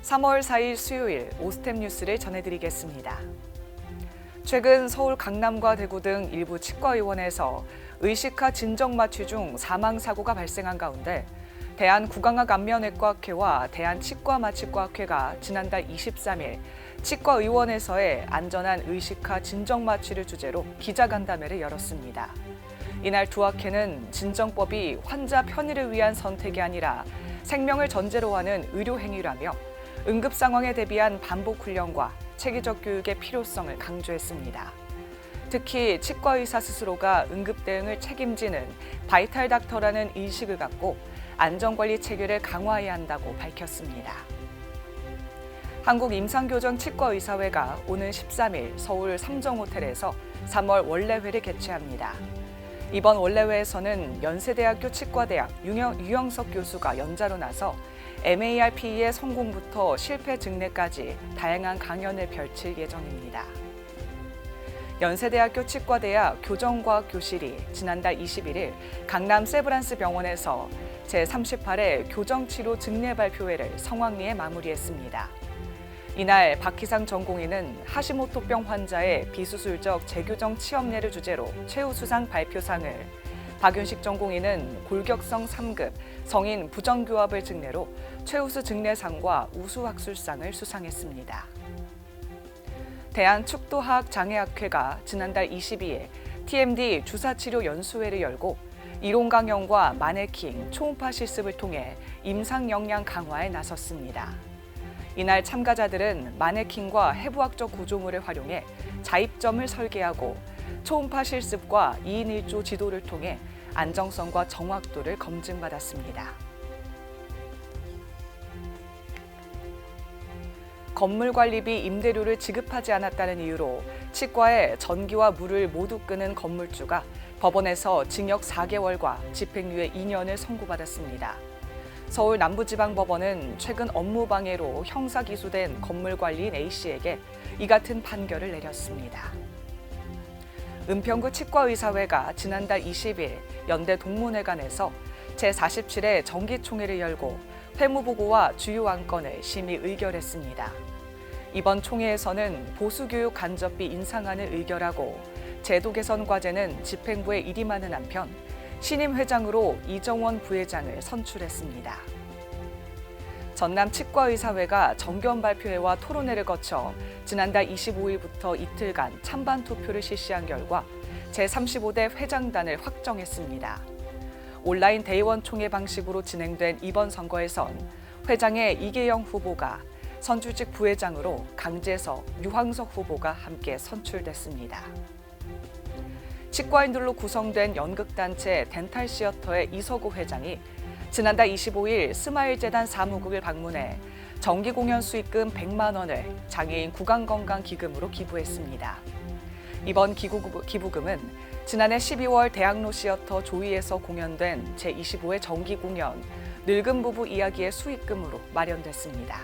3월 4일 수요일 오스템 뉴스를 전해드리겠습니다. 최근 서울 강남과 대구 등 일부 치과의원에서 의식화 진정 마취 중 사망 사고가 발생한 가운데 대한구강학 안면외과학회와 대한치과마취과학회가 지난달 23일 치과의원에서의 안전한 의식화 진정 마취를 주제로 기자간담회를 열었습니다. 이날 두 학회는 진정법이 환자 편의를 위한 선택이 아니라 생명을 전제로 하는 의료 행위라며 응급 상황에 대비한 반복 훈련과 체계적 교육의 필요성을 강조했습니다. 특히 치과 의사 스스로가 응급 대응을 책임지는 바이탈 닥터라는 인식을 갖고 안전관리 체계를 강화해야 한다고 밝혔습니다. 한국임상교정 치과의사회가 오는 13일 서울 삼정호텔에서 3월 원래회를 개최합니다. 이번 원래회에서는 연세대학교 치과대학 유영석 교수가 연자로 나서 MARPE의 성공부터 실패 증례까지 다양한 강연을 펼칠 예정입니다. 연세대학교 치과대학 교정과학 교실이 지난달 21일 강남 세브란스 병원에서 제38회 교정치료 증례 발표회를 성황리에 마무리했습니다. 이날 박희상 전공의는 하시모토병 환자의 비수술적 재교정 치험례를 주제로 최우수상 발표상을, 박윤식 전공의는 골격성 3급 성인 부정교합을 증례로 최우수 증례상과 우수학술상을 수상했습니다. 대한축도화학장애학회가 지난달 22일 TMD 주사치료 연수회를 열고 이론 강연과 마네킹, 초음파 실습을 통해 임상 역량 강화에 나섰습니다. 이날 참가자들은 마네킹과 해부학적 구조물을 활용해 자입점을 설계하고 초음파 실습과 2인 1조 지도를 통해 안정성과 정확도를 검증받았습니다. 건물관리비 임대료를 지급하지 않았다는 이유로 치과에 전기와 물을 모두 끄는 건물주가 법원에서 징역 4개월과 집행유예 2년을 선고받았습니다. 서울 남부지방법원은 최근 업무방해로 형사 기소된 건물관리인 A씨에게 이 같은 판결을 내렸습니다. 은평구 치과의사회가 지난달 20일 연대 동문회관에서 제47회 정기총회를 열고 회무보고와 주요 안건을 심의 의결했습니다. 이번 총회에서는 보수교육 간접비 인상안을 의결하고 제도 개선 과제는 집행부에 일임하는 한편 신임 회장으로 이정원 부회장을 선출했습니다. 전남 치과의사회가 정견 발표회와 토론회를 거쳐 지난달 25일부터 이틀간 찬반 투표를 실시한 결과 제35대 회장단을 확정했습니다. 온라인 대의원 총회 방식으로 진행된 이번 선거에선 회장의 이계영 후보가, 선출직 부회장으로 강재석, 유황석 후보가 함께 선출됐습니다. 치과인들로 구성된 연극단체 덴탈시어터의 이서구 회장이 지난달 25일 스마일재단 사무국을 방문해 정기공연 수익금 100만 원을 장애인 구강건강기금으로 기부했습니다. 이번 기부금은 지난해 12월 대학로 시어터 조이에서 공연된 제25회 정기공연 늙은 부부 이야기의 수익금으로 마련됐습니다.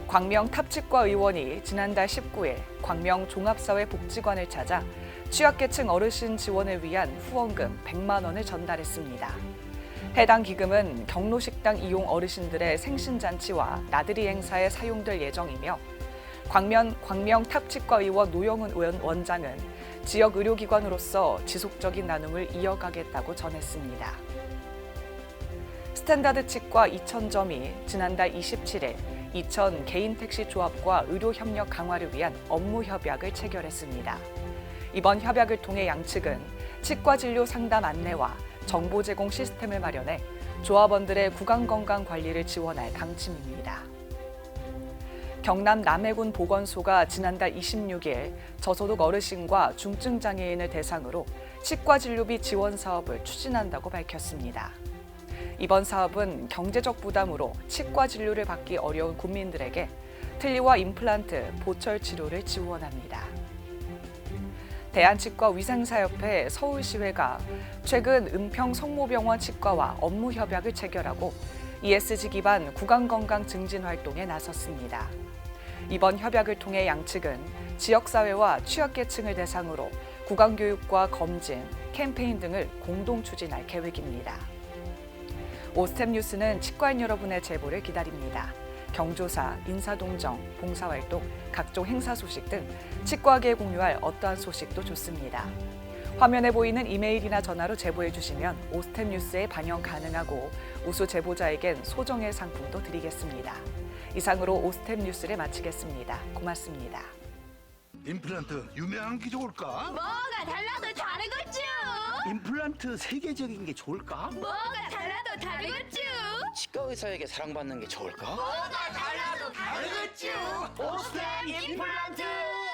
광명 탑치과 의원이 지난달 19일 광명 종합사회복지관을 찾아 취약계층 어르신 지원을 위한 후원금 100만 원을 전달했습니다. 해당 기금은 경로식당 이용 어르신들의 생신잔치와 나들이 행사에 사용될 예정이며 광명 탑치과 의원 노영은 원장은 지역 의료기관으로서 지속적인 나눔을 이어가겠다고 전했습니다. 스탠다드 치과 2000점이 지난달 27일 이천 개인택시 조합과 의료협력 강화를 위한 업무협약을 체결했습니다. 이번 협약을 통해 양측은 치과진료 상담 안내와 정보 제공 시스템을 마련해 조합원들의 구강건강 관리를 지원할 방침입니다. 경남 남해군 보건소가 지난달 26일 저소득 어르신과 중증장애인을 대상으로 치과진료비 지원 사업을 추진한다고 밝혔습니다. 이번 사업은 경제적 부담으로 치과 진료를 받기 어려운 국민들에게 틀니와 임플란트, 보철 치료를 지원합니다. 대한치과위생사협회 서울시회가 최근 은평 성모병원 치과와 업무 협약을 체결하고 ESG 기반 구강건강 증진 활동에 나섰습니다. 이번 협약을 통해 양측은 지역사회와 취약계층을 대상으로 구강교육과 검진, 캠페인 등을 공동 추진할 계획입니다. 오스템 뉴스는 치과인 여러분의 제보를 기다립니다. 경조사, 인사동정, 봉사활동, 각종 행사 소식 등 치과계에 공유할 어떠한 소식도 좋습니다. 화면에 보이는 이메일이나 전화로 제보해 주시면 오스템 뉴스에 반영 가능하고 우수 제보자에겐 소정의 상품도 드리겠습니다. 이상으로 오스템 뉴스를 마치겠습니다. 고맙습니다. 임플란트 유명한 게 좋을까? 뭐가 달라도 다르겠죠. 임플란트 세계적인 게 좋을까? 뭐가 달라도 다르겠죠. 치과 의사에게 사랑받는 게 좋을까? 뭐가 달라도 다르겠죠. 오스템 임플란트!